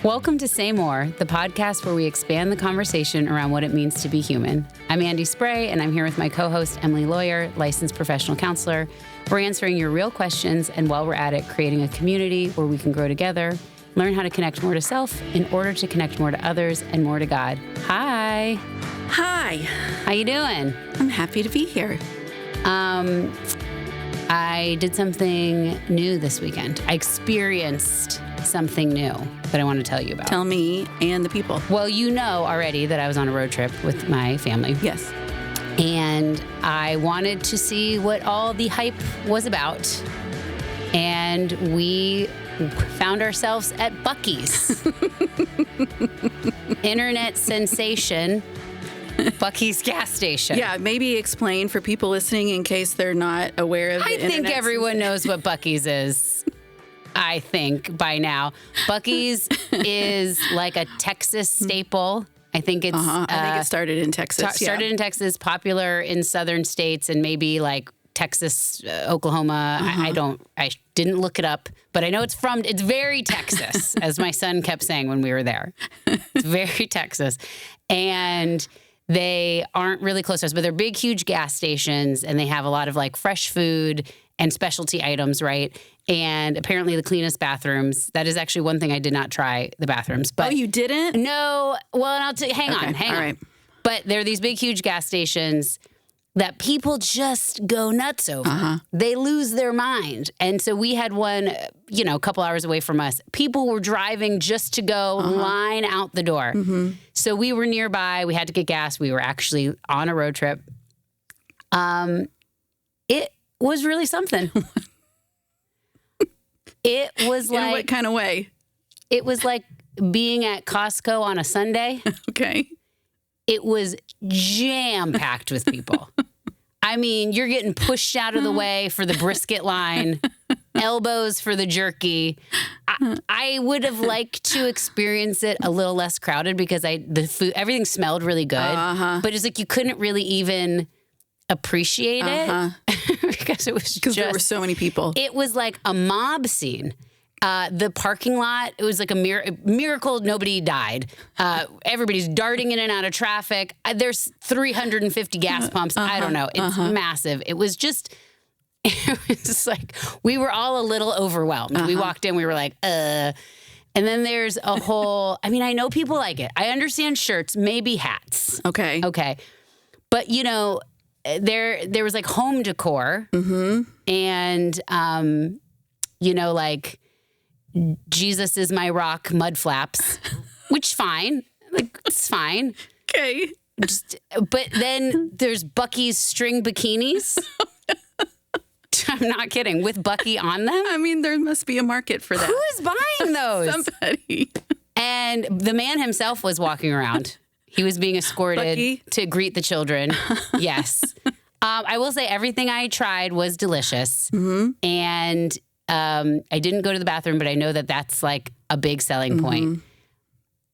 Welcome to Say More, the podcast where we expand the conversation around what it means to be human. I'm Andy Spray, and I'm here with my co-host, Emily Lawyer, licensed professional counselor. We're answering your real questions, and while we're at it, creating a community where we can grow together, learn how to connect more to self in order to connect more to others and more to God. Hi. Hi. How you doing? I'm happy to be here. I did something new this weekend. I experienced something new that I want to tell you about. Tell me and the people. Well, you know already that I was on a road trip with my family. Yes. And I wanted to see what all the hype was about. And we found ourselves at Buc-ee's. Internet sensation, Buc-ee's gas station. Yeah, maybe explain for people listening in case they're not aware of the I think internet everyone knows what Buc-ee's is. I think by now. Buc-ee's is like a Texas staple. I think it's... I think it started in Texas. Started in Texas, popular in southern states, and maybe like Texas, Oklahoma. I didn't look it up, but I know it's very Texas, as my son kept saying when we were there. It's very Texas. And they aren't really close to us, but they're big, huge gas stations, and they have a lot of like fresh food and specialty items, right? And apparently the cleanest bathrooms. That is actually one thing I did not try, the bathrooms. But you didn't? No. Well, and hang on. Right. But there are these big, huge gas stations that people just go nuts over. They lose their mind. And so we had one, a couple hours away from us. People were driving just to go line out the door. So we were nearby. We had to get gas. We were actually on a road trip. It was really something. It was like... In what kind of way? It was like being at Costco on a Sunday. Okay. It was jam-packed with people. I mean, you're getting pushed out of the way for the brisket line, elbows for the jerky. I would have liked to experience it a little less crowded because the food, everything smelled really good. But it's like you couldn't really even appreciate it because it was just... there were so many people. It was like a mob scene. The parking lot, it was like a miracle nobody died. Everybody's darting in and out of traffic. There's 350 gas pumps. I don't know. It's massive. It was just like we were all a little overwhelmed. We walked in, we were like, And then there's a whole, I know people like it. I understand shirts, maybe hats. Okay. But, there was like home decor and, like, Jesus is my rock mud flaps, which fine. Like, it's fine. Okay. But then there's Buc-ee's string bikinis. I'm not kidding. With Buc-ee on them. There must be a market for that. Who is buying those? Somebody. And the man himself was walking around. He was being escorted Buc-ee? to greet the children. Yes. I will say everything I tried was delicious. And I didn't go to the bathroom, but I know that that's like a big selling point.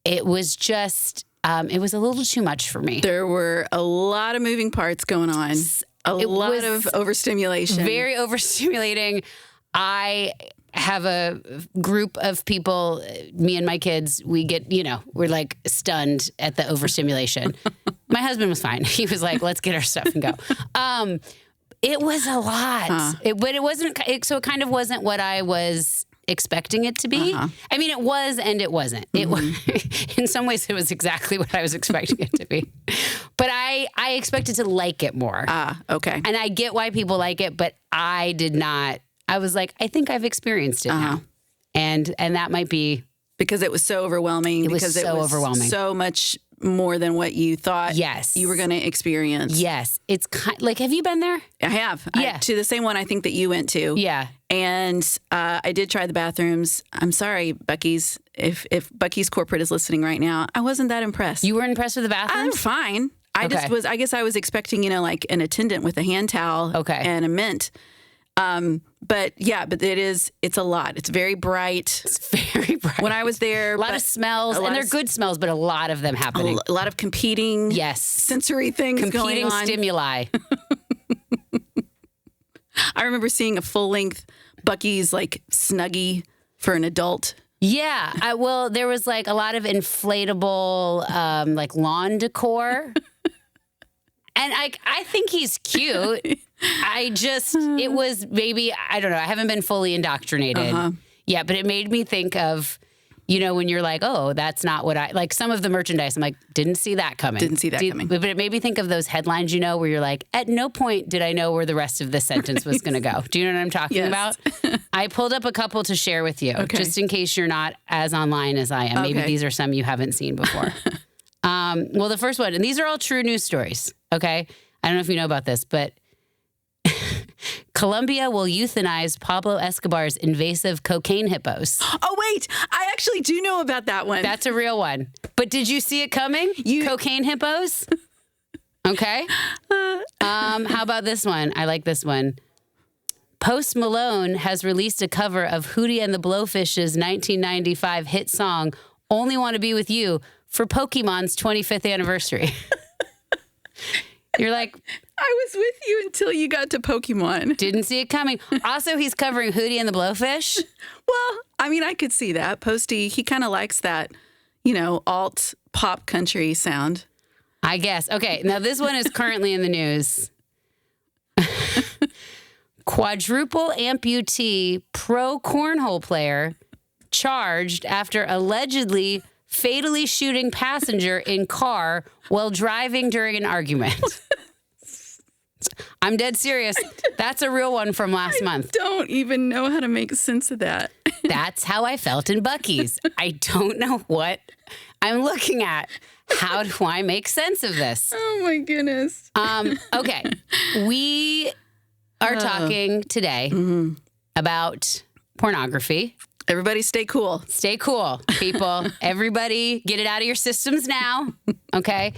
It was just, it was a little too much for me. There were a lot of moving parts going on. A lot of overstimulation. Very overstimulating. I have a group of people, me and my kids, we get, we're like stunned at the overstimulation. My husband was fine. He was like, let's get our stuff and go. It was a lot, but it wasn't. So it kind of wasn't what I was expecting it to be. It was and it wasn't. It was, in some ways, it was exactly what I was expecting it to be. But I expected to like it more. Okay. And I get why people like it, but I did not. I was like, I think I've experienced it now, and that might be because it was so overwhelming. It was overwhelming. So much more than what you thought you were going to experience. Yes. It's like, have you been there? I have. Yeah. To the same one I think that you went to. Yeah. And I did try the bathrooms. I'm sorry, Buc-ee's. If Buc-ee's corporate is listening right now, I wasn't that impressed. You were impressed with the bathrooms? I'm fine. I guess I was expecting, like an attendant with a hand towel and a mint. But it's a lot. It's very bright. It's very bright. When I was there, a lot of smells, and they're good smells, but a lot of them happening. A lot of competing sensory things going on. Competing stimuli. I remember seeing a full-length Buc-ee's like Snuggie for an adult Yeah. Well, there was like a lot of inflatable like lawn decor. And I think he's cute. It was maybe, I don't know. I haven't been fully indoctrinated. Yeah, but it made me think of, when you're like, oh, that's not what like some of the merchandise. I'm like, didn't see that coming. But it made me think of those headlines, where you're like, at no point did I know where the rest of this sentence was going to go. Do you know what I'm talking about? I pulled up a couple to share with you, just in case you're not as online as I am. Maybe these are some you haven't seen before. Well, the first one, and these are all true news stories, okay? I don't know if you know about this, but Colombia will euthanize Pablo Escobar's invasive cocaine hippos. Oh, wait. I actually do know about that one. That's a real one. But did you see it coming? Cocaine hippos? Okay. How about this one? I like this one. Post Malone has released a cover of Hootie and the Blowfish's 1995 hit song, Only Want to Be With You, for Pokemon's 25th anniversary. You're like, I was with you until you got to Pokemon. Didn't see it coming. Also, he's covering Hootie and the Blowfish. Well, I mean, I could see that. Posty, he kind of likes that, alt pop country sound. I guess. Okay, now this one is currently in the news. Quadruple amputee pro cornhole player charged after allegedly fatally shooting passenger in car while driving during an argument. I'm dead serious. That's a real one from last month. I don't even know how to make sense of that. That's how I felt in Buc-ee's. I don't know what I'm looking at. How do I make sense of this? Oh, my goodness. Okay. We are talking today about pornography. Everybody stay cool. Stay cool, people. Everybody get it out of your systems now, okay?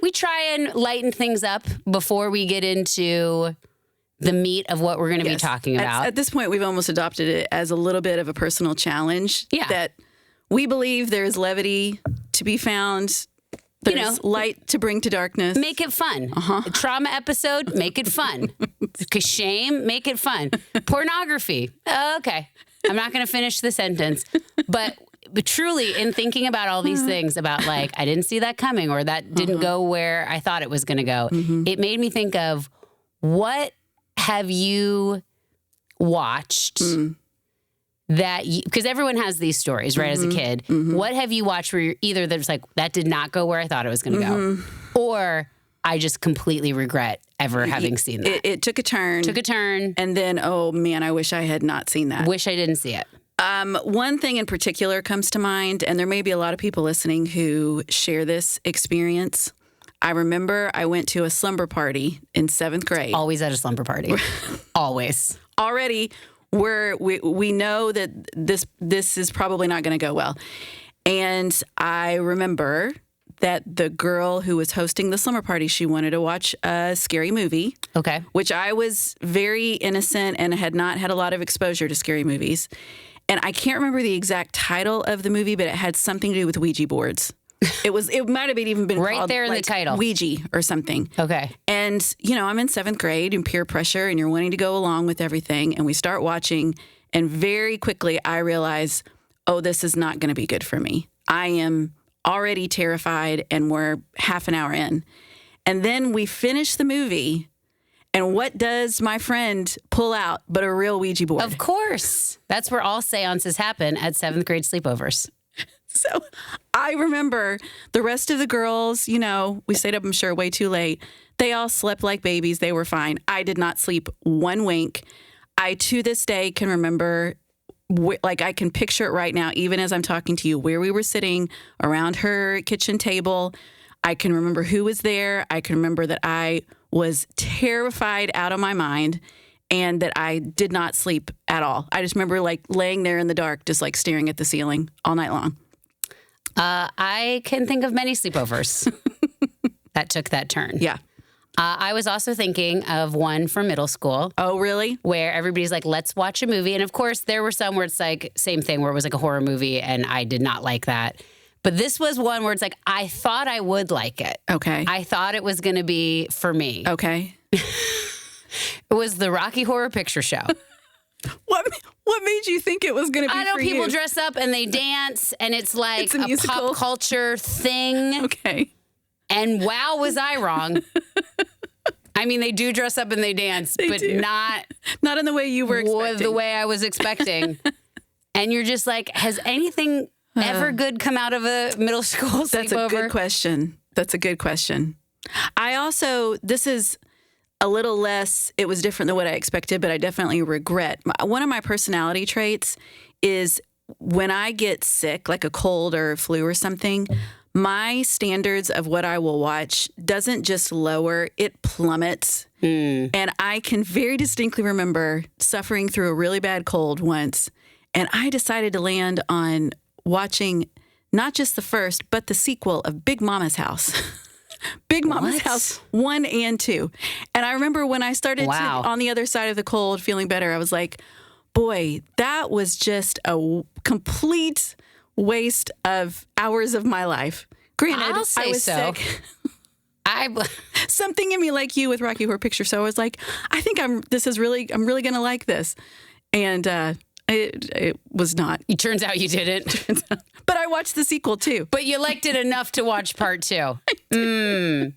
We try and lighten things up before we get into the meat of what we're going to be talking about. At this point, we've almost adopted it as a little bit of a personal challenge. Yeah. That we believe there's levity to be found. There's light to bring to darkness. Make it fun. Trauma episode, make it fun. Shame, make it fun. Pornography. Okay. I'm not going to finish the sentence. But truly, in thinking about all these things about like, I didn't see that coming or that didn't go where I thought it was going to go, it made me think of what have you watched that because everyone has these stories, right? As a kid, what have you watched where you're either there's like, that did not go where I thought it was going to go, or I just completely regret ever having seen that. It took a turn. And then, oh man, I wish I had not seen that. Wish I didn't see it. One thing in particular comes to mind, and there may be a lot of people listening who share this experience. I remember I went to a slumber party in 7th grade. Always at a slumber party. Always. Already, we know that this is probably not going to go well. And I remember that the girl who was hosting the slumber party, she wanted to watch a scary movie. Okay. Which I was very innocent and had not had a lot of exposure to scary movies. And I can't remember the exact title of the movie, but it had something to do with Ouija boards. It might have even been right called, there in the title, Ouija or something. Okay. And, I'm in 7th grade and peer pressure and you're wanting to go along with everything. And we start watching and very quickly I realize, oh, this is not going to be good for me. I am already terrified and we're half an hour in. And then we finish the movie. And what does my friend pull out but a real Ouija board? Of course. That's where all seances happen at 7th grade sleepovers. So I remember the rest of the girls, we stayed up, I'm sure, way too late. They all slept like babies. They were fine. I did not sleep one wink. I, to this day, can remember, I can picture it right now, even as I'm talking to you, where we were sitting around her kitchen table. I can remember who was there. I can remember that I was terrified out of my mind and that I did not sleep at all. I just remember laying there in the dark, just staring at the ceiling all night long. I can think of many sleepovers that took that turn. Yeah. I was also thinking of one from middle school. Oh, really? Where everybody's like, let's watch a movie. And of course, there were some where it's same thing, where it was a horror movie and I did not like that. But this was one where it's I thought I would like it. Okay. I thought it was going to be for me. Okay. It was the Rocky Horror Picture Show. did you think it was going to be I know for people you? dress up and they dance, and it's like It's a musical. pop culture thing. Okay. And wow, was I wrong. I mean, they do dress up and they dance, but do. Not in the way you were expecting. the way I was expecting. And you're just like, has anything ever good come out of a middle school sleepover? That's a good question. That's a good question. I also, this is a little less, it was different than what I expected, but I definitely regret. One of my personality traits is when I get sick, like a cold or flu or something, my standards of what I will watch doesn't just lower, it plummets. And I can very distinctly remember suffering through a really bad cold once, and I decided to land on watching not just the first, but the sequel of Big Mama's House. Big Mama's House 1 and 2. And I remember when I started on the other side of the cold, feeling better, I was like, boy, that was just a complete waste of hours of my life. Granted, I'll say I was so. sick. Something in me, like you with Rocky Horror Picture Show, I was like, I think I'm really going to like this. And it was not. It turns out you didn't. But I watched the sequel too. But you liked it enough to watch part 2. One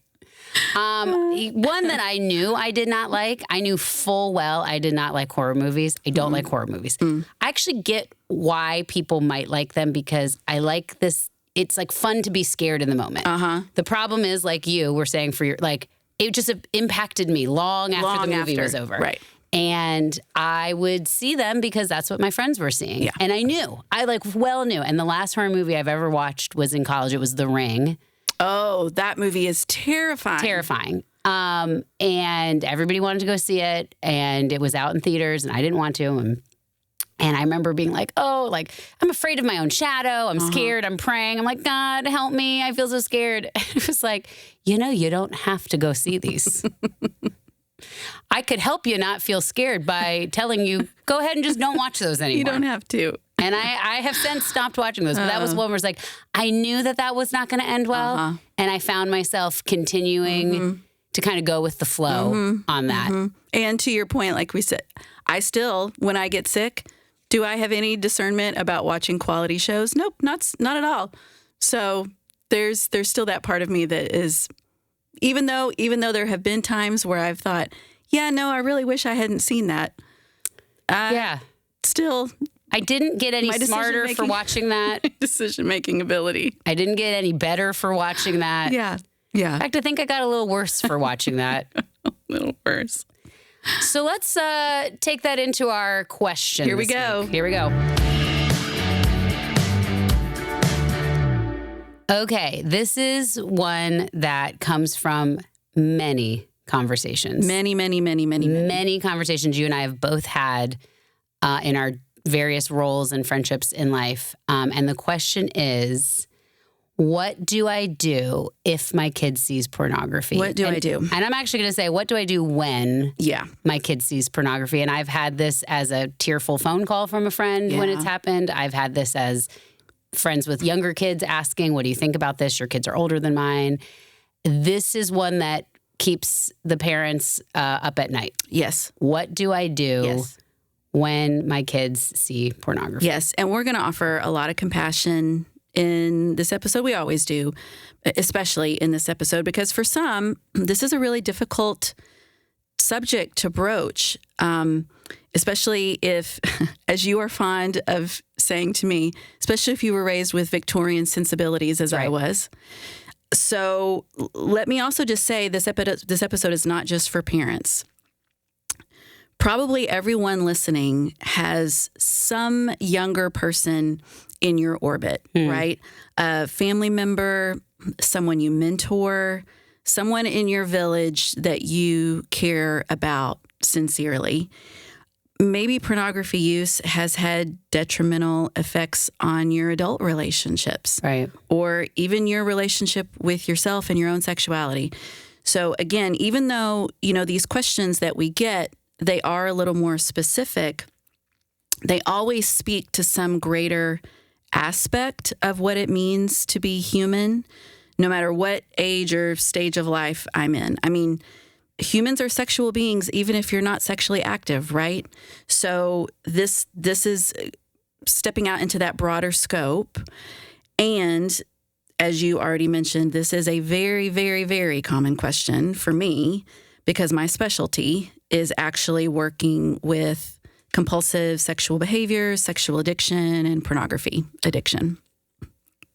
that I knew I did not like, I knew full well I did not like horror movies. I don't like horror movies. I actually get why people might like them because I like this. It's like fun to be scared in the moment. The problem is, like you were saying, it just impacted me long after the movie was over. Right. And I would see them because that's what my friends were seeing. Yeah. And I knew. I knew. And the last horror movie I've ever watched was in college. It was The Ring. Oh, that movie is terrifying. Terrifying. And everybody wanted to go see it. And it was out in theaters, and I didn't want to. And I remember being like, I'm afraid of my own shadow. I'm scared. I'm praying. I'm like, God, help me. I feel so scared. It was like, you don't have to go see these. I could help you not feel scared by telling you, go ahead and just don't watch those anymore. You don't have to. And I have since stopped watching those. But that was one where it's like, I knew that was not going to end well. And I found myself continuing to kind of go with the flow on that. And to your point, like we said, I still, when I get sick, do I have any discernment about watching quality shows? Nope, not at all. So there's still that part of me that is, even though there have been times where I've thought, yeah, no, I really wish I hadn't seen that. Still, I didn't get any smarter for watching that. Decision-making ability. I didn't get any better for watching that. Yeah. In fact, I think I got a little worse for watching that. A little worse. So let's take that into our question. Here we go. Here we go. Okay, this is one that comes from many conversations. Many conversations you and I have both had in our various roles and friendships in life. And the question is, what do I do if my kid sees pornography? What do I do? And I'm actually going to say, what do I do when my kid sees pornography? And I've had this as a tearful phone call from a friend when it's happened. I've had this as friends with younger kids asking, what do you think about this? Your kids are older than mine. This is one that keeps the parents up at night. Yes. What do I do when my kids see pornography? Yes. And we're going to offer a lot of compassion in this episode. We always do, especially in this episode, because for some, this is a really difficult subject to broach, especially if, as you are fond of saying to me, especially if you were raised with Victorian sensibilities as I was. So let me also just say this episode is not just for parents. Probably everyone listening has some younger person in your orbit, right? A family member, someone you mentor, someone in your village that you care about sincerely. Maybe pornography use has had detrimental effects on your adult relationships, right? Or even your relationship with yourself and your own sexuality. So again, even though, these questions that we get, they are a little more specific, they always speak to some greater aspect of what it means to be human, no matter what age or stage of life I'm in. I mean, humans are sexual beings, even if you're not sexually active, right? So this is stepping out into that broader scope. And as you already mentioned, this is a very, very, very common question for me because my specialty is actually working with compulsive sexual behavior, sexual addiction, and pornography addiction.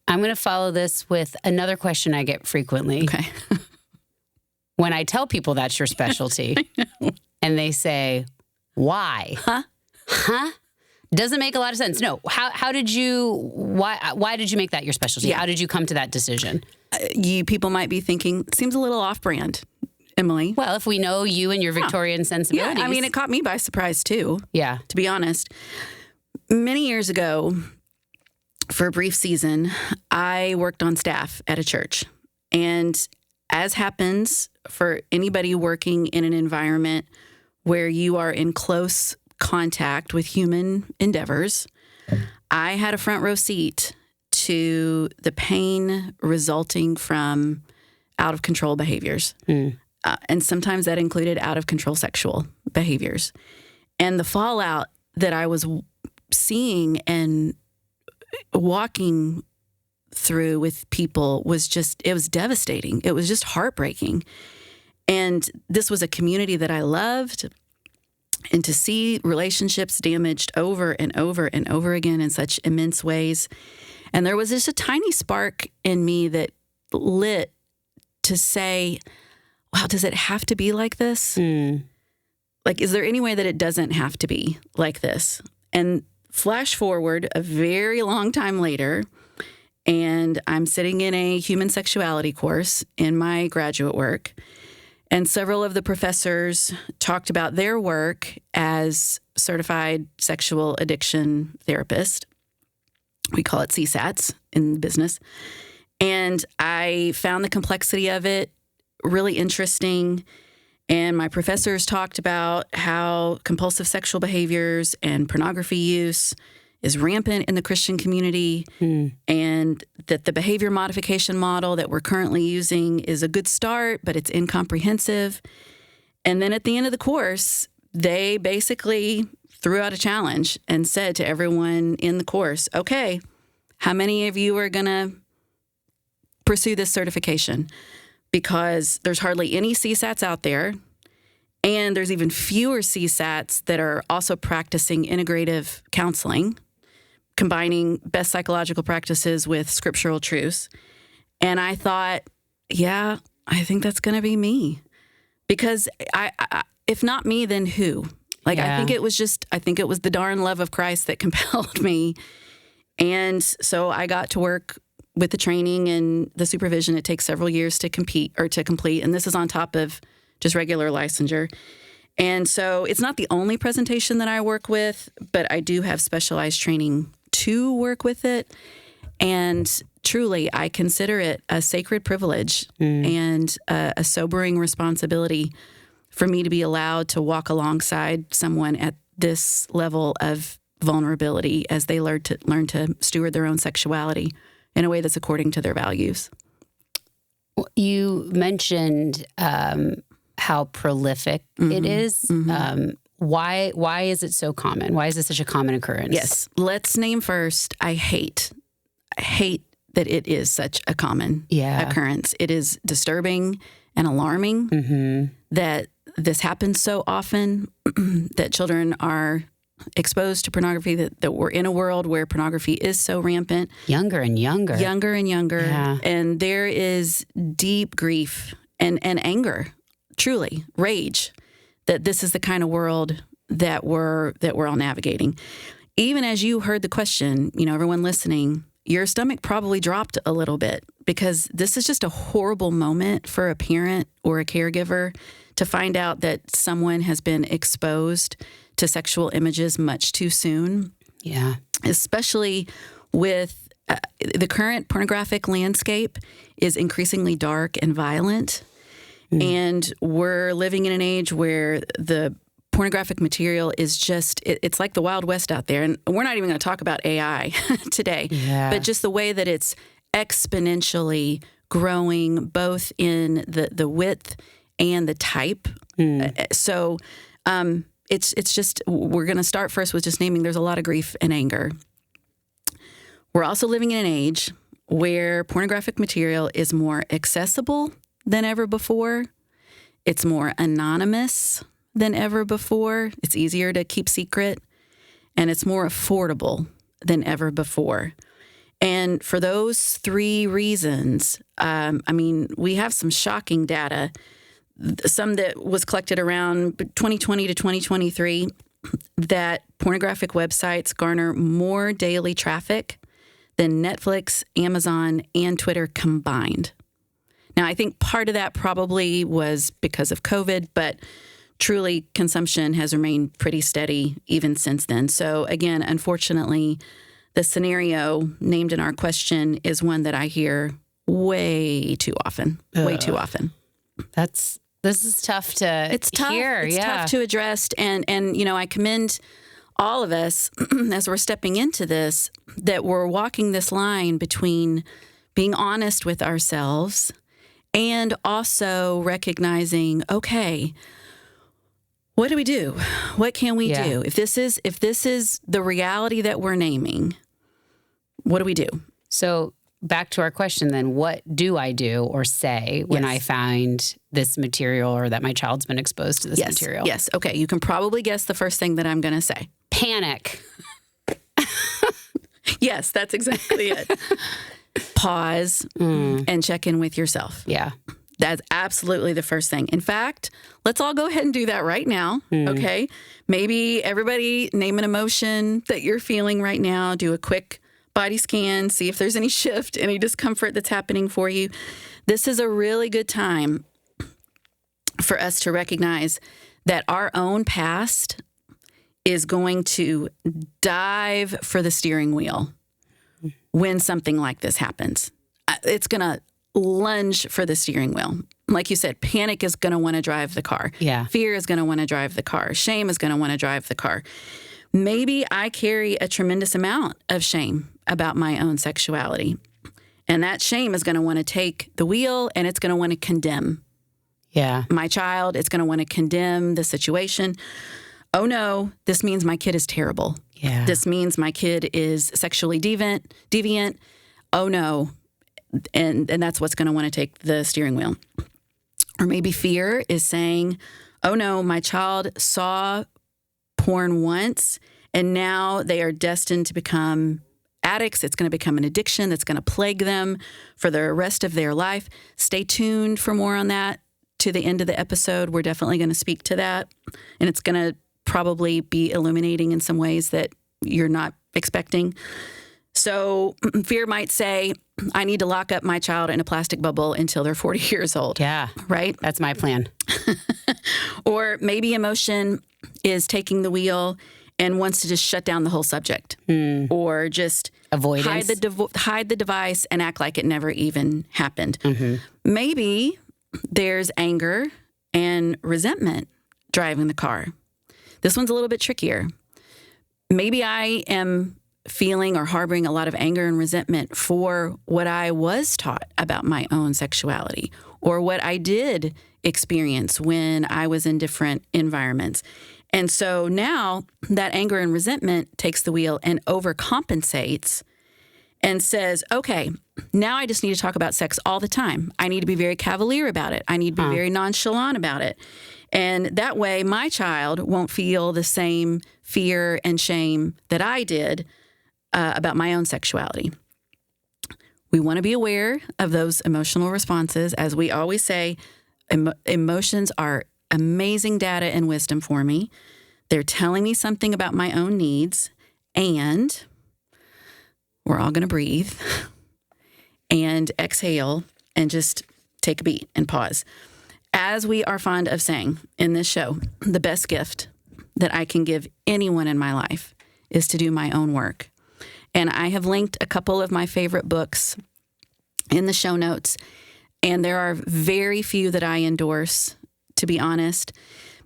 I'm going to follow this with another question I get frequently. Okay. When I tell people that's your specialty and they say, why? Huh? Doesn't make a lot of sense. No. Why did you make that your specialty? Yeah. How did you come to that decision? People might be thinking, it seems a little off-brand, Emily. Well, if we know you and your Victorian sensibilities. Yeah, I mean, it caught me by surprise too. Yeah. To be honest. Many years ago, for a brief season, I worked on staff at a church. And as happens for anybody working in an environment where you are in close contact with human endeavors, I had a front row seat to the pain resulting from out of control behaviors. And sometimes that included out of control sexual behaviors. And the fallout that I was seeing and walking through with people it was devastating. It was just heartbreaking. And this was a community that I loved. And to see relationships damaged over and over and over again in such immense ways. And there was just a tiny spark in me that lit to say, wow, does it have to be like this? Like, is there any way that it doesn't have to be like this? And flash forward a very long time later, and I'm sitting in a human sexuality course in my graduate work. And several of the professors talked about their work as certified sexual addiction therapist. We call it CSATs in business. And I found the complexity of it really interesting. And my professors talked about how compulsive sexual behaviors and pornography use is rampant in the Christian community, and that the behavior modification model that we're currently using is a good start, but it's incomprehensive. And then at the end of the course, they basically threw out a challenge and said to everyone in the course, okay, how many of you are going to pursue this certification? Because there's hardly any CSATs out there, and there's even fewer CSATs that are also practicing integrative counseling, combining best psychological practices with scriptural truths. And I thought, yeah, I think that's going to be me. Because I if not me, then who? Like, I think it was the darn love of Christ that compelled me. And so I got to work with the training and the supervision. It takes several years to complete. And this is on top of just regular licensure. And so it's not the only presentation that I work with, but I do have specialized training to work with it. And truly, I consider it a sacred privilege and a sobering responsibility for me to be allowed to walk alongside someone at this level of vulnerability as they learn to steward their own sexuality in a way that's according to their values. You mentioned how prolific it is. Why is it so common? Why is this such a common occurrence? Yes. Let's name first, I hate that it is such a common occurrence. It is disturbing and alarming that this happens so often, that children are exposed to pornography, that we're in a world where pornography is so rampant. Younger and younger. Yeah. And there is deep grief and anger, truly, rage, that this is the kind of world that we're all navigating. Even as you heard the question, everyone listening, your stomach probably dropped a little bit, because this is just a horrible moment for a parent or a caregiver to find out that someone has been exposed to sexual images much too soon. Yeah. Especially with the current pornographic landscape is increasingly dark and violent. And we're living in an age where the pornographic material is just, it's like the Wild West out there. And we're not even going to talk about AI today, but just the way that it's exponentially growing both in the width and the type. So it's just, we're going to start first with just naming there's a lot of grief and anger. We're also living in an age where pornographic material is more accessible than ever before. It's more anonymous than ever before. It's easier to keep secret, and it's more affordable than ever before. And for those three reasons, we have some shocking data, some that was collected around 2020 to 2023, that pornographic websites garner more daily traffic than Netflix, Amazon, and Twitter combined. Now, I think part of that probably was because of COVID, but truly consumption has remained pretty steady even since then. So again, unfortunately, the scenario named in our question is one that I hear way too often. Way too often. This is tough to It's tough. hear. It's yeah. tough to address. And I commend all of us as we're stepping into this, that we're walking this line between being honest with ourselves and also recognizing, okay, what do we do? What can we do? If this is the reality that we're naming, what do we do? So back to our question then, what do I do or say when I find this material or that my child's been exposed to this material? Yes. Okay. You can probably guess the first thing that I'm going to say. Panic. Yes, that's exactly it. Pause and check in with yourself. Yeah. That's absolutely the first thing. In fact, let's all go ahead and do that right now, okay? Maybe everybody name an emotion that you're feeling right now. Do a quick body scan, see if there's any shift, any discomfort that's happening for you. This is a really good time for us to recognize that our own past is going to dive for the steering wheel when something like this happens. It's going to lunge for the steering wheel. Like you said, panic is going to want to drive the car. Yeah. Fear is going to want to drive the car. Shame is going to want to drive the car. Maybe I carry a tremendous amount of shame about my own sexuality. And that shame is going to want to take the wheel, and it's going to want to condemn my child. It's going to want to condemn the situation. Oh no, this means my kid is terrible. Yeah. This means my kid is sexually deviant. Oh no. And that's what's going to want to take the steering wheel. Or maybe fear is saying, oh no, my child saw porn once and now they are destined to become addicts. It's going to become an addiction that's going to plague them for the rest of their life. Stay tuned for more on that to the end of the episode. We're definitely going to speak to that. And it's going to probably be illuminating in some ways that you're not expecting. So fear might say, I need to lock up my child in a plastic bubble until they're 40 years old. Yeah. Right? That's my plan. Or maybe emotion is taking the wheel and wants to just shut down the whole subject. Or just avoidance. Hide the device and act like it never even happened. Mm-hmm. Maybe there's anger and resentment driving the car. This one's a little bit trickier. Maybe I am feeling or harboring a lot of anger and resentment for what I was taught about my own sexuality or what I did experience when I was in different environments. And so now that anger and resentment takes the wheel and overcompensates and says, okay, now I just need to talk about sex all the time. I need to be very cavalier about it. I need to be very nonchalant about it. And that way my child won't feel the same fear and shame that I did about my own sexuality. We want to be aware of those emotional responses. As we always say, emotions are amazing data and wisdom for me. They're telling me something about my own needs, and we're all going to breathe and exhale and just take a beat and pause. As we are fond of saying in this show, the best gift that I can give anyone in my life is to do my own work. And I have linked a couple of my favorite books in the show notes, and there are very few that I endorse, to be honest.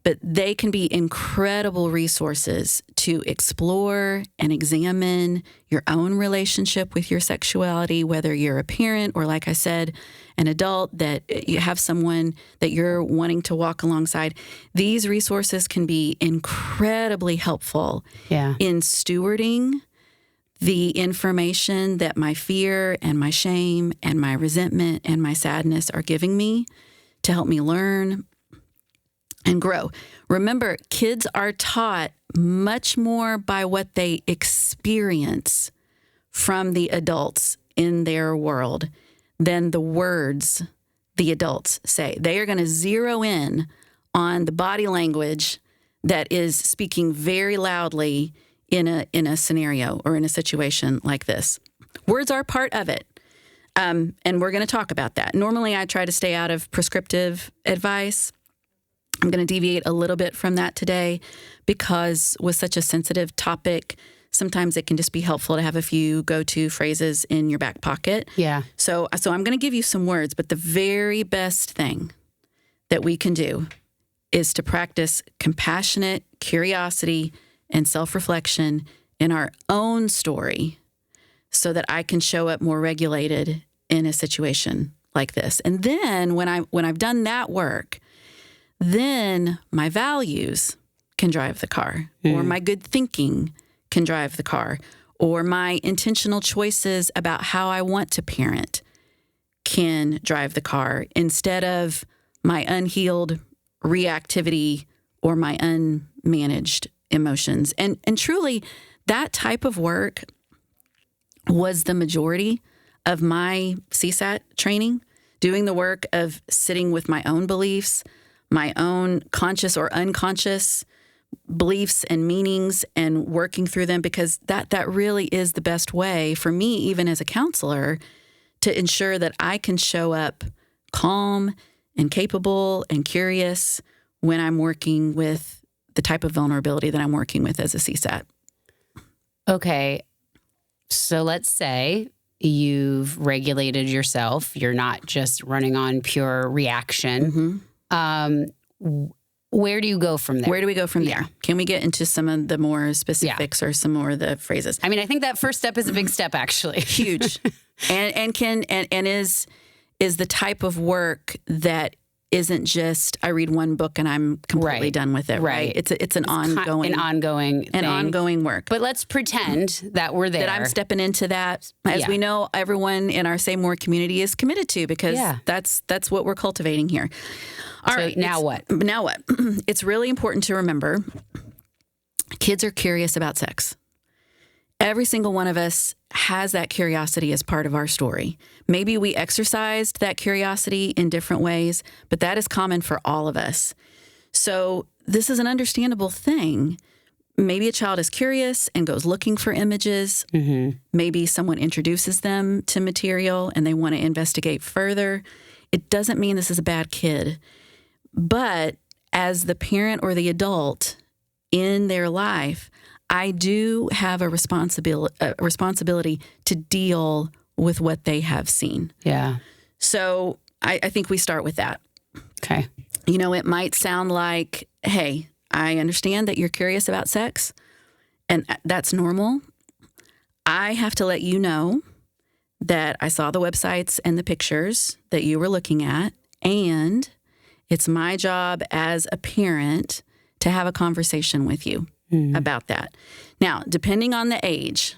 but they can be incredible resources to explore and examine your own relationship with your sexuality, whether you're a parent or, like I said, an adult, that you have someone that you're wanting to walk alongside. These resources can be incredibly helpful in stewarding the information that my fear and my shame and my resentment and my sadness are giving me to help me learn and grow. Remember, kids are taught much more by what they experience from the adults in their world than the words the adults say. They are going to zero in on the body language that is speaking very loudly in a scenario or in a situation like this. Words are part of it. And we're going to talk about that. Normally, I try to stay out of prescriptive advice. I'm going to deviate a little bit from that today because with such a sensitive topic, sometimes it can just be helpful to have a few go-to phrases in your back pocket. Yeah. So I'm going to give you some words, but the very best thing that we can do is to practice compassionate curiosity and self-reflection in our own story so that I can show up more regulated in a situation like this. And then when I've done that work, then my values can drive the car, or my good thinking can drive the car, or my intentional choices about how I want to parent can drive the car instead of my unhealed reactivity or my unmanaged emotions. And truly, that type of work was the majority of my CSAT training, doing the work of sitting with my own beliefs, my own conscious or unconscious beliefs and meanings and working through them, because that really is the best way for me, even as a counselor, to ensure that I can show up calm and capable and curious when I'm working with the type of vulnerability that I'm working with as a CSAT. Okay. So let's say you've regulated yourself. You're not just running on pure reaction. Where do you go from there? Where do we go from there? Can we get into some of the more specifics or some more of the phrases? I mean, I think that first step is a big step, actually. Huge. and is the type of work that isn't just I read one book and I'm completely done with it. Right. It's an ongoing work. But let's pretend that we're there. That I'm stepping into that, as we know, everyone in our Say More community is committed to, because that's what we're cultivating here. All right. Now what? Now what? It's really important to remember kids are curious about sex. Every single one of us has that curiosity as part of our story. Maybe we exercised that curiosity in different ways, but that is common for all of us. So this is an understandable thing. Maybe a child is curious and goes looking for images. Maybe someone introduces them to material and they want to investigate further. It doesn't mean this is a bad kid. But as the parent or the adult in their life, I do have a responsibility to deal with what they have seen. Yeah. So I think we start with that. Okay. You know, it might sound like, hey, I understand that you're curious about sex, and that's normal. I have to let you know that I saw the websites and the pictures that you were looking at, and it's my job as a parent to have a conversation with you about that. Now, depending on the age,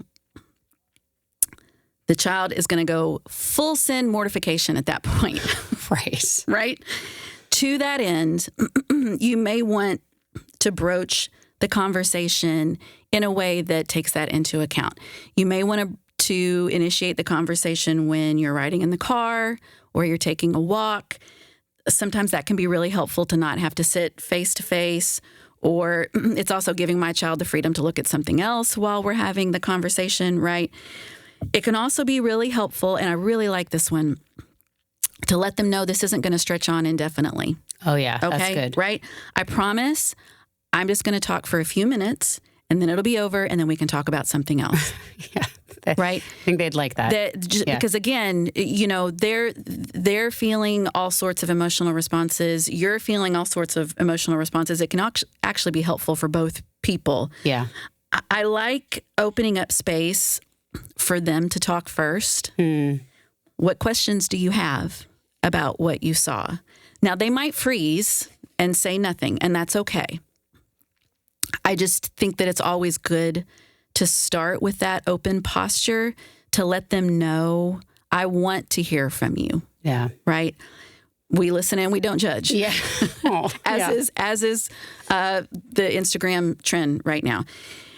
the child is going to go full sin mortification at that point. Right? To that end, you may want to broach the conversation in a way that takes that into account. You may want to initiate the conversation when you're riding in the car or you're taking a walk. Sometimes that can be really helpful to not have to sit face to face, or it's also giving my child the freedom to look at something else while we're having the conversation, right? It can also be really helpful, and I really like this one, to let them know this isn't going to stretch on indefinitely. Oh, yeah. Okay? That's good. Right? I promise I'm just going to talk for a few minutes, and then it'll be over, and then we can talk about something else. Yeah. right? I think they'd like that. Because again, they're feeling all sorts of emotional responses. You're feeling all sorts of emotional responses. It can actually be helpful for both people. Yeah. I like opening up space for them to talk first. What questions do you have about what you saw? Now, they might freeze and say nothing, and that's okay. I just think that it's always good to start with that open posture to let them know, I want to hear from you. Yeah. Right? We listen and we don't judge. Yeah. As is the Instagram trend right now.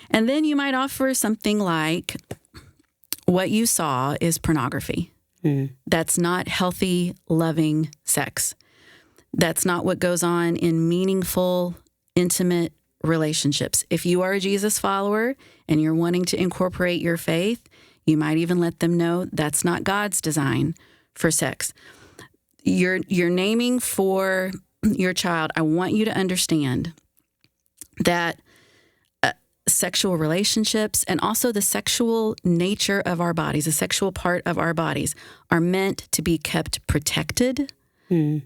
And then you might offer something like, what you saw is pornography. That's not healthy, loving sex. That's not what goes on in meaningful, intimate relationships. If you are a Jesus follower and you're wanting to incorporate your faith, you might even let them know that's not God's design for sex. You're naming for your child, I want you to understand that sexual relationships and also the sexual nature of our bodies, the sexual part of our bodies, are meant to be kept protected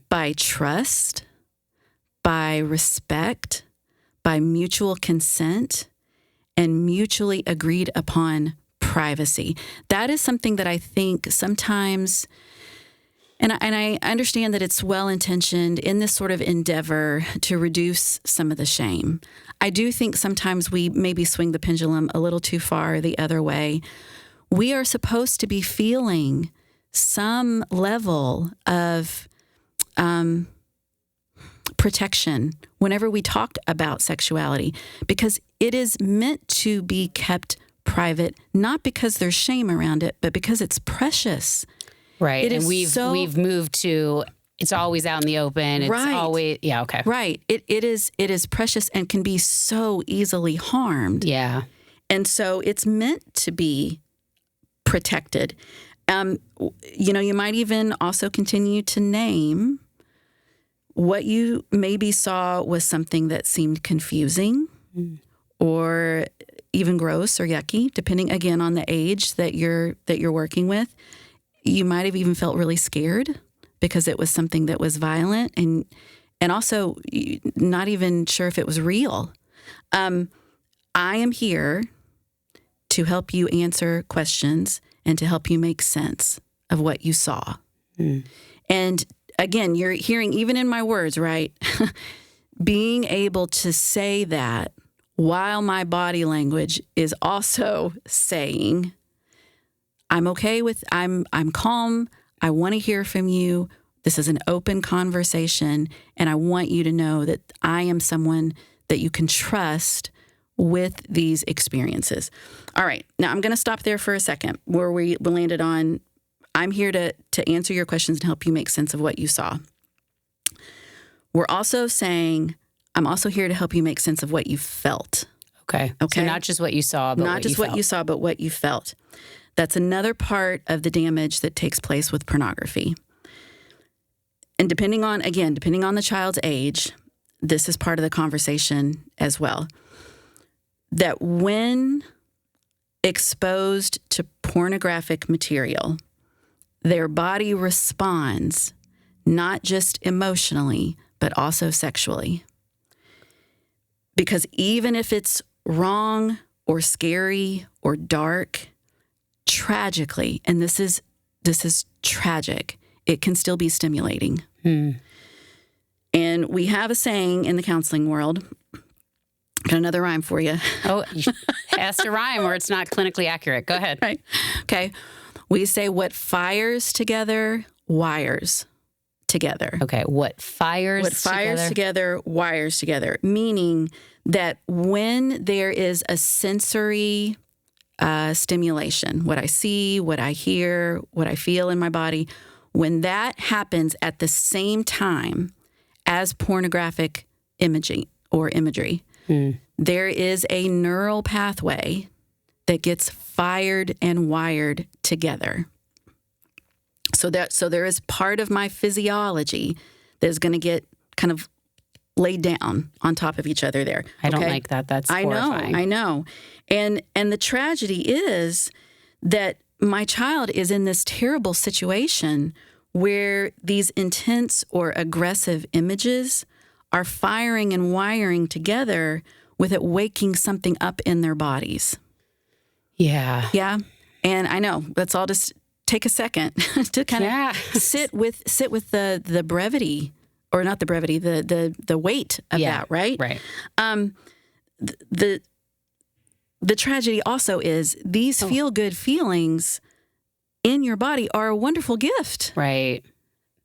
by trust, by respect, by mutual consent, and mutually agreed upon privacy. That is something that I think sometimes, and I understand that it's well-intentioned in this sort of endeavor to reduce some of the shame. I do think sometimes we maybe swing the pendulum a little too far the other way. We are supposed to be feeling some level of protection whenever we talk about sexuality, because it is meant to be kept private, not because there's shame around it, but because it's precious. Right. And we've moved to, it's always out in the open. It's always, okay. Right. It is precious and can be so easily harmed. Yeah. And so it's meant to be protected. You might even also continue to name what you maybe saw was something that seemed confusing or even gross or yucky, depending again on the age that you're working with. You might have even felt really scared because it was something that was violent and also not even sure if it was real. I am here to help you answer questions and to help you make sense of what you saw. And again, you're hearing, even in my words, right? Being able to say that while my body language is also saying, I'm okay with, I'm calm. I want to hear from you. This is an open conversation. And I want you to know that I am someone that you can trust with these experiences. All right. Now I'm going to stop there for a second where we landed on, I'm here to answer your questions and help you make sense of what you saw. We're also saying, I'm also here to help you make sense of what you felt. Okay. So not just what you saw, but not just what you saw, but what you felt. That's another part of the damage that takes place with pornography. And depending on the child's age, this is part of the conversation as well. That when exposed to pornographic material, their body responds not just emotionally, but also sexually. Because even if it's wrong or scary or dark, tragically, and this is tragic, it can still be stimulating. And we have a saying in the counseling world. Got another rhyme for you. Oh, it has to rhyme or it's not clinically accurate. Go ahead. Right. Okay. We say what fires together, wires together. Okay. What fires together, wires together. Meaning that when there is a sensory stimulation, what I see, what I hear, what I feel in my body, when that happens at the same time as pornographic imaging or imagery, there is a neural pathway that gets fired and wired together. So there is part of my physiology that is going to get kind of laid down on top of each other there. I don't like that. That's horrifying. I know. And the tragedy is that my child is in this terrible situation where these intense or aggressive images are firing and wiring together with it waking something up in their bodies. Yeah. Yeah. And I know, let's all just take a second to kind of sit with the brevity, or not the brevity, the weight of that, right? Right. The tragedy also is these feel-good feelings in your body are a wonderful gift. Right.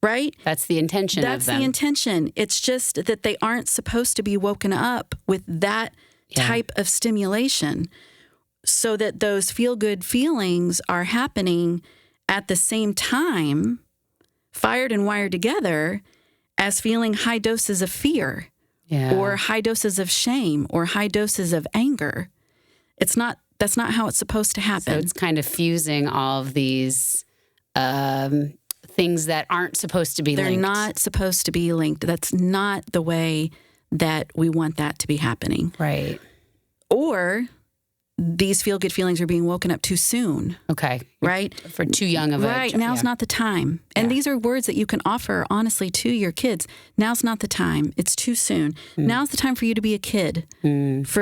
Right? That's the intention of them. That's the intention. It's just that they aren't supposed to be woken up with that type of stimulation, so that those feel-good feelings are happening at the same time, fired and wired together, as feeling high doses of fear or high doses of shame or high doses of anger. That's not how it's supposed to happen. So it's kind of fusing all of these things that aren't supposed to be linked. They're not supposed to be linked. That's not the way that we want that to be happening. Right. Or these feel-good feelings are being woken up too soon. Okay. Right? For too young of a... Right. Now's not the time. And these are words that you can offer, honestly, to your kids. Now's not the time. It's too soon. Now's the time for you to be a kid. Now's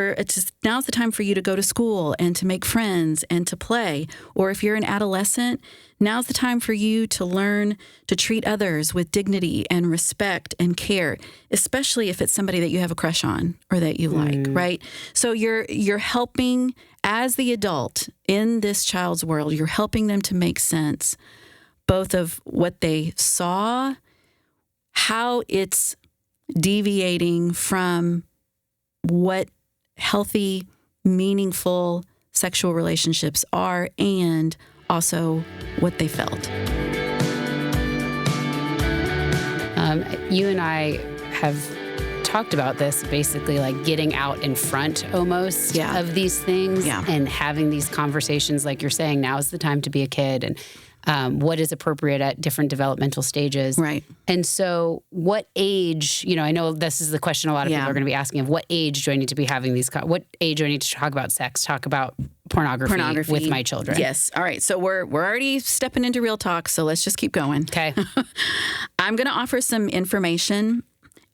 the time for you to go to school and to make friends and to play. Or if you're an adolescent, now's the time for you to learn to treat others with dignity and respect and care, especially if it's somebody that you have a crush on or that you like, right? So you're helping, as the adult in this child's world, you're helping them to make sense both of what they saw, how it's deviating from what healthy, meaningful sexual relationships are, and also what they felt. You and I have talked about this, basically like getting out in front almost of these things and having these conversations, like you're saying, now is the time to be a kid, and what is appropriate at different developmental stages. Right. And so what age, I know this is the question a lot of people are going to be asking, of what age do I need to be having these, what age do I need to talk about sex, talk about pornography with my children? Yes. All right. So we're already stepping into real talk, so let's just keep going. Okay. I'm going to offer some information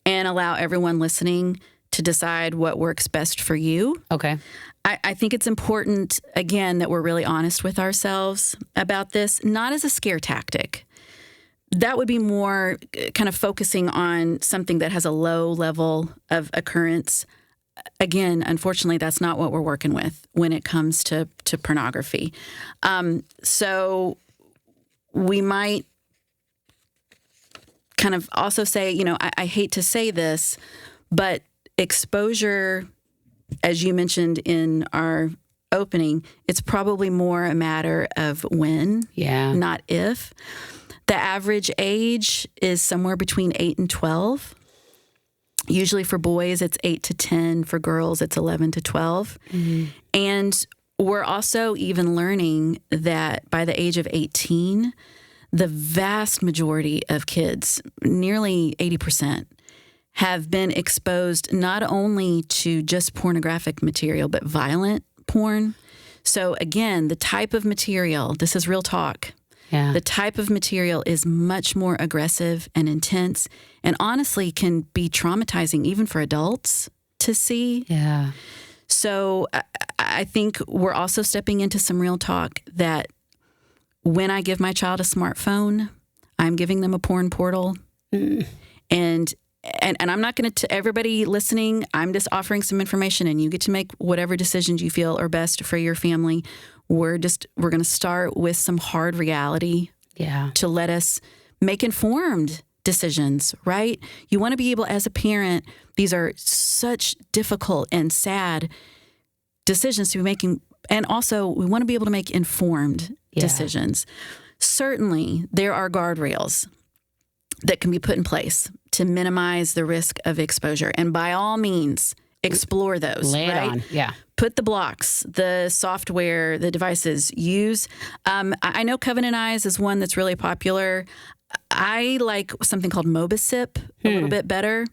and allow everyone listening to decide what works best for you. Okay. I think it's important, again, that we're really honest with ourselves about this, not as a scare tactic. That would be more kind of focusing on something that has a low level of occurrence. Again, unfortunately, that's not what we're working with when it comes to pornography. So we might kind of also say, I hate to say this, but exposure, as you mentioned in our opening, it's probably more a matter of when, not if. The average age is somewhere between 8 and 12. Usually for boys, it's 8 to 10. For girls, it's 11 to 12. Mm-hmm. And we're also even learning that by the age of 18, the vast majority of kids, nearly 80%, have been exposed not only to just pornographic material, but violent porn. So again, the type of material, this is real talk. Yeah. The type of material is much more aggressive and intense, and honestly can be traumatizing even for adults to see. Yeah. So I think we're also stepping into some real talk that when I give my child a smartphone, I'm giving them a porn portal. And I'm not going to everybody listening, I'm just offering some information, and you get to make whatever decisions you feel are best for your family. We're going to start with some hard reality to let us make informed decisions, right? You want to be able, as a parent, these are such difficult and sad decisions to be making. And also, we want to be able to make informed decisions. Certainly, there are guardrails that can be put in place to minimize the risk of exposure. And by all means, explore those. Lay it on. Yeah. Put the blocks, the software, the devices. Use. I know Covenant Eyes is one that's really popular. I like something called Mobisip a little bit better.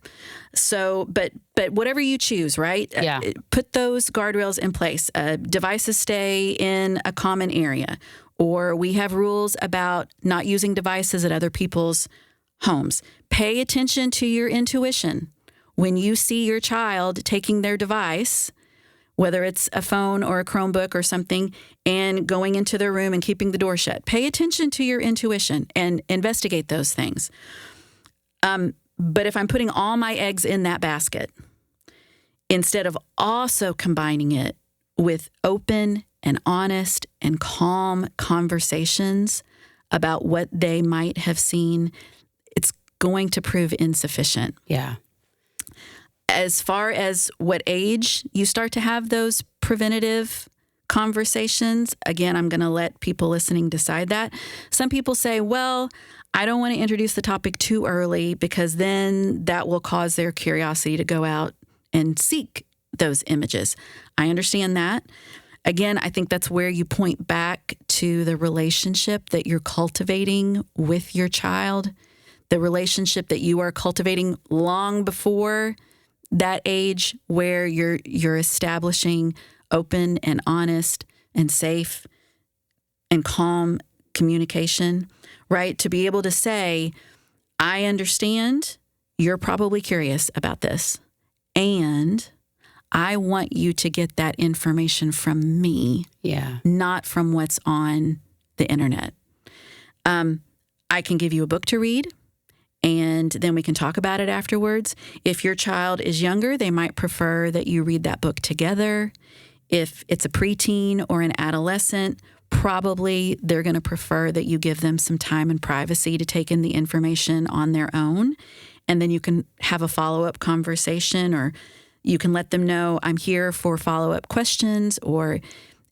So, but whatever you choose, right? Yeah. Put those guardrails in place. Devices stay in a common area, or we have rules about not using devices at other people's homes. Pay attention to your intuition. When you see your child taking their device, whether it's a phone or a Chromebook or something, and going into their room and keeping the door shut. Pay attention to your intuition and investigate those things. But if I'm putting all my eggs in that basket, instead of also combining it with open and honest and calm conversations about what they might have seen, it's going to prove insufficient. Yeah. As far as what age you start to have those preventative conversations, again, I'm going to let people listening decide that. Some people say, well, I don't want to introduce the topic too early because then that will cause their curiosity to go out and seek those images. I understand that. Again, I think that's where you point back to the relationship that you're cultivating with your child, the relationship that you are cultivating long before that age, where you're establishing open and honest and safe and calm communication, right? To be able to say, I understand you're probably curious about this, and I want you to get that information from me, not from what's on the internet. I can give you a book to read, and then we can talk about it afterwards. If your child is younger, they might prefer that you read that book together. If it's a preteen or an adolescent, probably they're going to prefer that you give them some time and privacy to take in the information on their own. And then you can have a follow-up conversation, or you can let them know, I'm here for follow-up questions or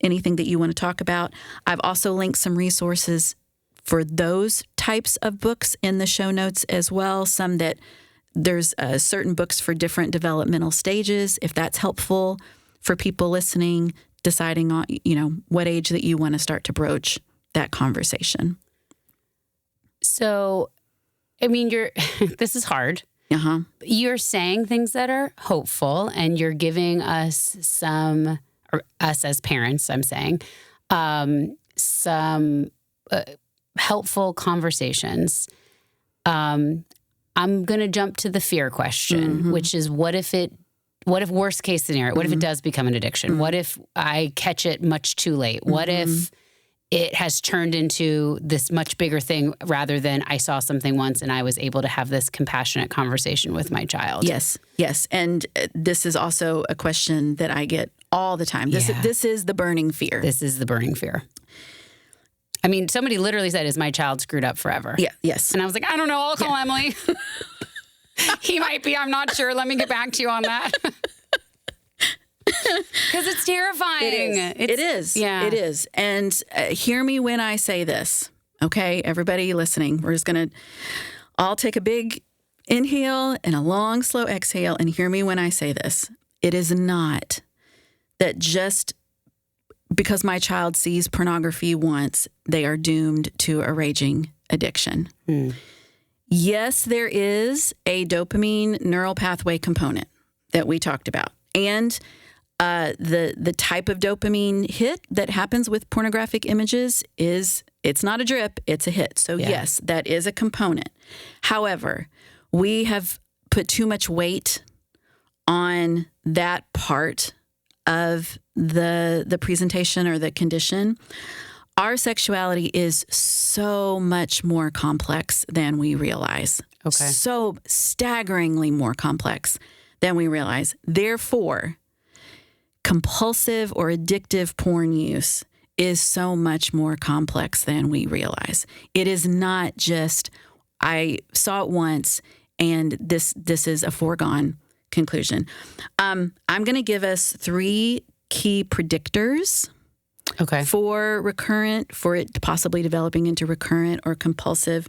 anything that you want to talk about. I've also linked some resources for those types of books in the show notes as well. Some that there's certain books for different developmental stages, if that's helpful for people listening, deciding on, what age that you want to start to broach that conversation. So, I mean, this is hard. Uh-huh. You're saying things that are hopeful, and you're giving us or us as parents, I'm saying, some helpful conversations. I'm going to jump to the fear question, which is what if worst case scenario, what if it does become an addiction? What if I catch it much too late? What if it has turned into this much bigger thing rather than I saw something once and I was able to have this compassionate conversation with my child? Yes. And this is also a question that I get all the time. This is the burning fear. This is the burning fear. I mean, somebody literally said, is my child screwed up forever? Yeah, yes. And I was like, I don't know. I'll call Emily. He might be. I'm not sure. Let me get back to you on that. Because it's terrifying. It is. Yeah. It is. And hear me when I say this, okay? Everybody listening, we're just going to all take a big inhale and a long, slow exhale, and hear me when I say this. It is not that just because my child sees pornography once, they are doomed to a raging addiction. Yes, there is a dopamine neural pathway component that we talked about. And the type of dopamine hit that happens with pornographic images it's not a drip, it's a hit. So yes, that is a component. However, we have put too much weight on that part of the presentation or the condition. Our sexuality is so much more complex than we realize. Okay. So staggeringly more complex than we realize. Therefore, compulsive or addictive porn use is so much more complex than we realize. It is not just, I saw it once and this is a foregone conclusion. I'm going to give us 3 key predictors for it possibly developing into recurrent or compulsive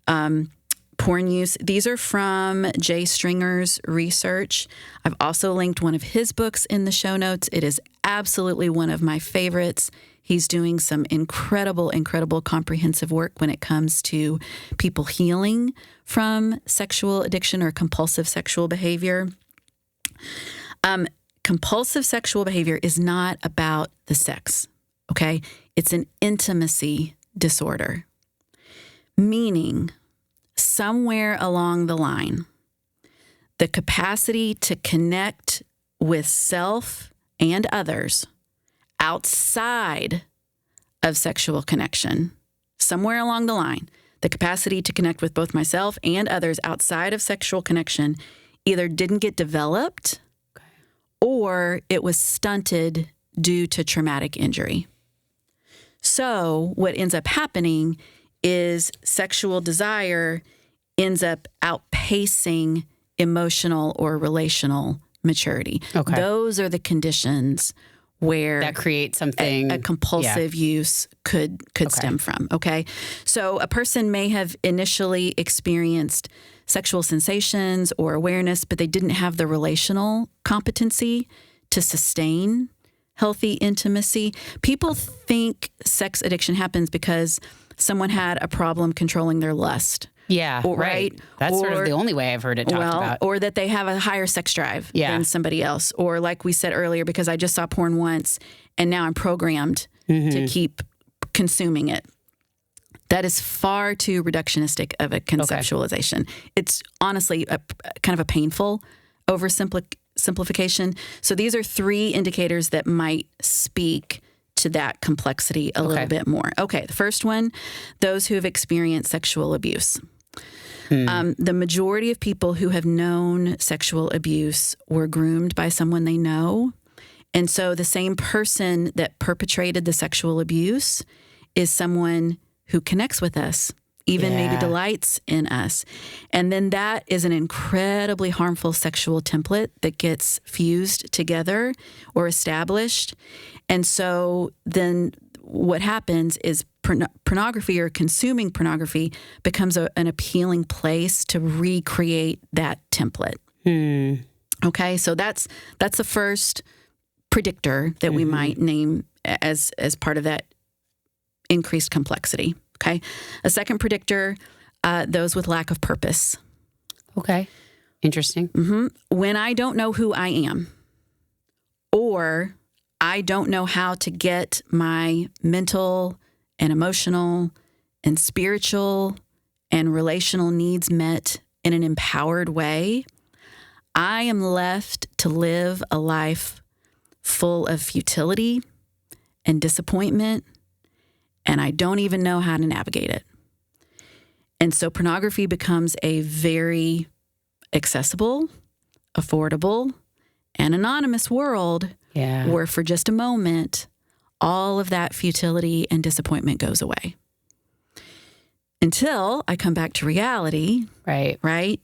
porn use. These are from Jay Stringer's research. I've also linked one of his books in the show notes. It is absolutely one of my favorites. He's doing some incredible comprehensive work when it comes to people healing from sexual addiction or compulsive sexual behavior. Compulsive sexual behavior is not about the sex, okay? It's an intimacy disorder, meaning somewhere along the line, the capacity to connect with self and others outside of sexual connection, somewhere along the line, the capacity to connect with both myself and others outside of sexual connection either didn't get developed or it was stunted due to traumatic injury. So what ends up happening is sexual desire ends up outpacing emotional or relational maturity. Okay. Those are the conditions where that creates something a compulsive use could stem from. Okay. So a person may have initially experienced sexual sensations or awareness, but they didn't have the relational competency to sustain healthy intimacy. People think sex addiction happens because someone had a problem controlling their lust. Yeah, right. That's sort of the only way I've heard it talked about. Or that they have a higher sex drive than somebody else. Or like we said earlier, because I just saw porn once and now I'm programmed to keep consuming it. That is far too reductionistic of a conceptualization. It's honestly a kind of a painful oversimplification. So these are 3 indicators that might speak to that complexity a little bit more. Okay, the first one, those who have experienced sexual abuse. The majority of people who have known sexual abuse were groomed by someone they know. And so the same person that perpetrated the sexual abuse is someone who connects with us, even maybe delights in us. And then that is an incredibly harmful sexual template that gets fused together or established. And so then what happens is pornography or consuming pornography becomes an appealing place to recreate that template. Okay, so that's the first predictor that we might name as part of that increased complexity. Okay, a second predictor, those with lack of purpose. Okay, interesting. When I don't know who I am, or I don't know how to get my mental and emotional and spiritual and relational needs met in an empowered way, I am left to live a life full of futility and disappointment, and I don't even know how to navigate it. And so pornography becomes a very accessible, affordable, and anonymous world where for just a moment, all of that futility and disappointment goes away. Until I come back to reality. Right?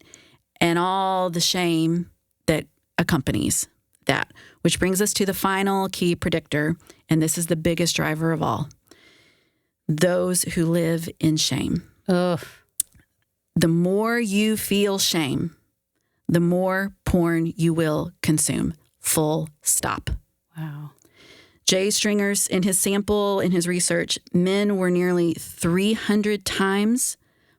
And all the shame that accompanies that, which brings us to the final key predictor, and this is the biggest driver of all. Those who live in shame. Ugh. The more you feel shame, the more porn you will consume. Full stop. Wow. Jay Stringer's, in his sample, in his research, men were nearly 300 times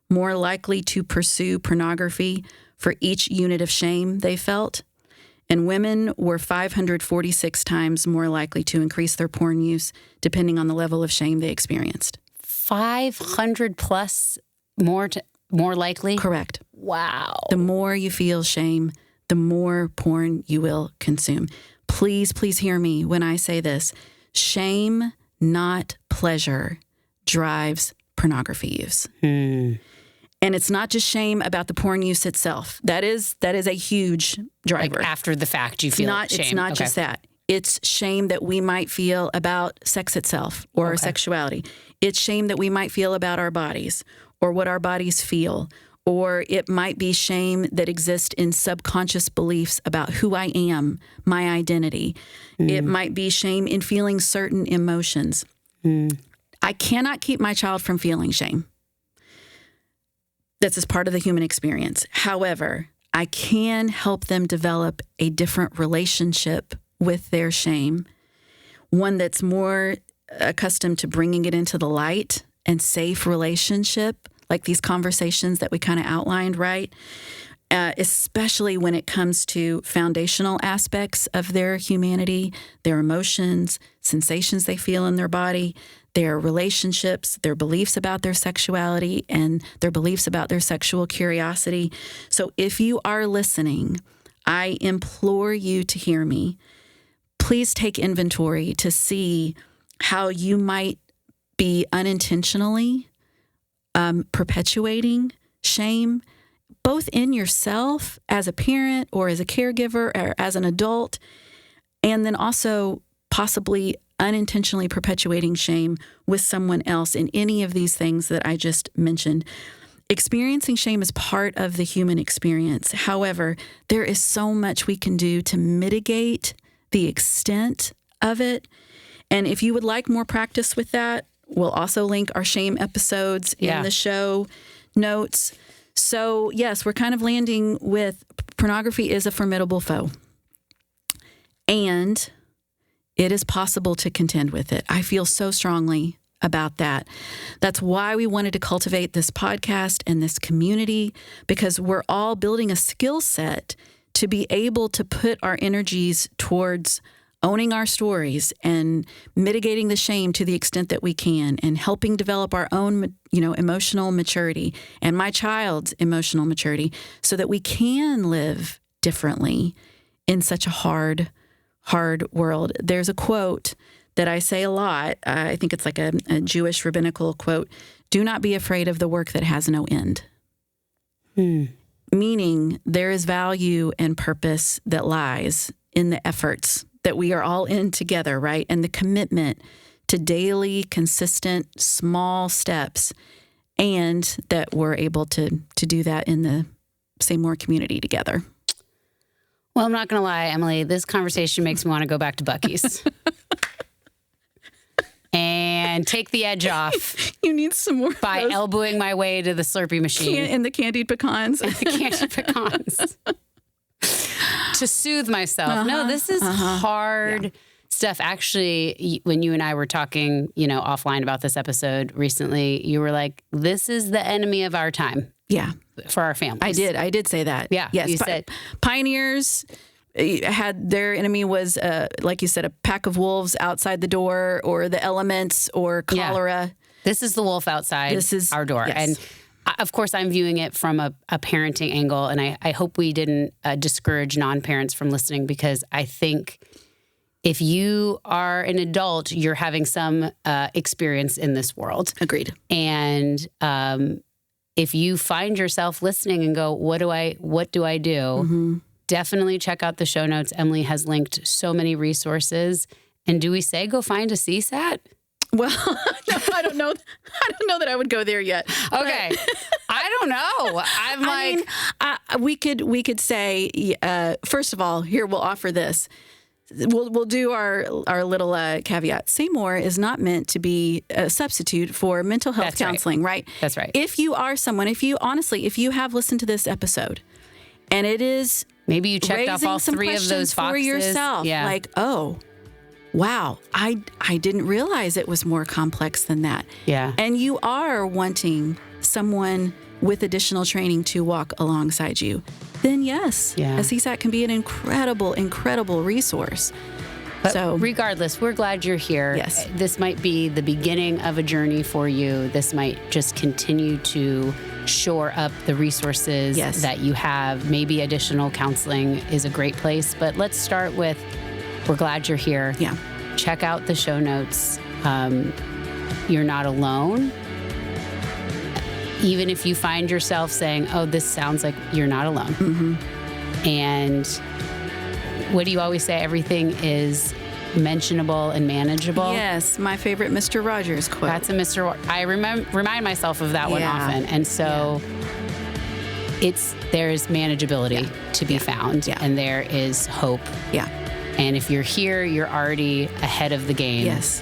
more likely to pursue pornography for each unit of shame they felt, and women were 546 times more likely to increase their porn use, depending on the level of shame they experienced. 500 plus more likely? Correct. Wow. The more you feel shame, the more porn you will consume. Please, please hear me when I say this. Shame, not pleasure, drives pornography use. And it's not just shame about the porn use itself. That is a huge driver. Like after the fact, you feel shame. It's not just that. It's shame that we might feel about sex itself or our sexuality. It's shame that we might feel about our bodies or what our bodies feel. Or it might be shame that exists in subconscious beliefs about who I am, my identity. It might be shame in feeling certain emotions. I cannot keep my child from feeling shame. That's just part of the human experience. However, I can help them develop a different relationship with their shame, one that's more accustomed to bringing it into the light and safe relationship, like these conversations that we kind of outlined, right? Especially when it comes to foundational aspects of their humanity, their emotions, sensations they feel in their body, their relationships, their beliefs about their sexuality, and their beliefs about their sexual curiosity. So if you are listening, I implore you to hear me. Please take inventory to see how you might be unintentionally perpetuating shame, both in yourself as a parent or as a caregiver or as an adult, and then also possibly unintentionally perpetuating shame with someone else in any of these things that I just mentioned. Experiencing shame is part of the human experience. However, there is so much we can do to mitigate the extent of it. And if you would like more practice with that, we'll also link our shame episodes in the show notes. So, yes, we're kind of landing with pornography is a formidable foe. And it is possible to contend with it. I feel so strongly about that. That's why we wanted to cultivate this podcast and this community, because we're all building a skill set to be able to put our energies towards owning our stories and mitigating the shame to the extent that we can, and helping develop our own, emotional maturity and my child's emotional maturity so that we can live differently in such a hard world. There's a quote that I say a lot. I think it's like a Jewish rabbinical quote. Do not be afraid of the work that has no end. Meaning there is value and purpose that lies in the efforts that we are all in together, right? And the commitment to daily, consistent, small steps, and that we're able to do that in the Say More community together. Well, I'm not going to lie, Emily, this conversation makes me want to go back to Buc-ee's. And take the edge off. You need some more by elbowing my way to the Slurpee machine. And the candied pecans. And the candied pecans. To soothe myself. No, this is hard stuff. Actually, when you and I were talking, offline about this episode recently, you were like, this is the enemy of our time. Yeah. For our families. I did say that. Yeah. Yes. You said pioneers had their enemy was, like you said, a pack of wolves outside the door, or the elements, or cholera. Yeah. This is the wolf outside our door. Yes. And of course, I'm viewing it from a parenting angle, and I hope we didn't discourage non-parents from listening, because I think if you are an adult, you're having some experience in this world. Agreed. And if you find yourself listening and go, what do I do? Mm-hmm. Definitely check out the show notes. Emily has linked so many resources. And do we say go find a CSAT? Well, no, I don't know. I don't know that I would go there yet. Okay. I don't know. We could say, first of all, here, we'll offer this. We'll do our little caveat. Say More is not meant to be a substitute for mental health counseling, right? That's right. If you are someone, if you have listened to this episode and it is maybe you checked off all three of those boxes for yourself, like, oh, wow, I didn't realize it was more complex than that. Yeah. And you are wanting someone with additional training to walk alongside you, then yes, a CSAT can be an incredible, incredible resource. But regardless, we're glad you're here. Yes. This might be the beginning of a journey for you. This might just continue to shore up the resources that you have. Maybe additional counseling is a great place, but let's start with, we're glad you're here. Yeah. Check out the show notes. You're not alone. Even if you find yourself saying, oh, this sounds like, you're not alone. Mm-hmm. And what do you always say? Everything is mentionable and manageable. Yes, my favorite Mr. Rogers quote. That's a Mr. I remind myself of that one often. And so there's manageability to be found, and there is hope. Yeah. And if you're here, you're already ahead of the game. Yes.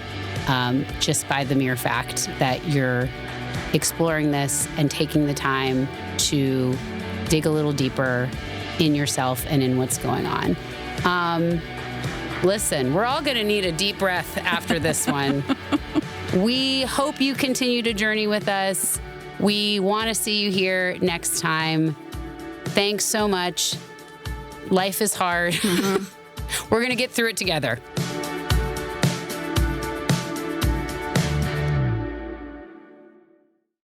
Just by the mere fact that you're exploring this and taking the time to dig a little deeper in yourself and in what's going on. Listen, we're all going to need a deep breath after this one. We hope you continue to journey with us. We want to see you here next time. Thanks so much. Life is hard. We're going to get through it together.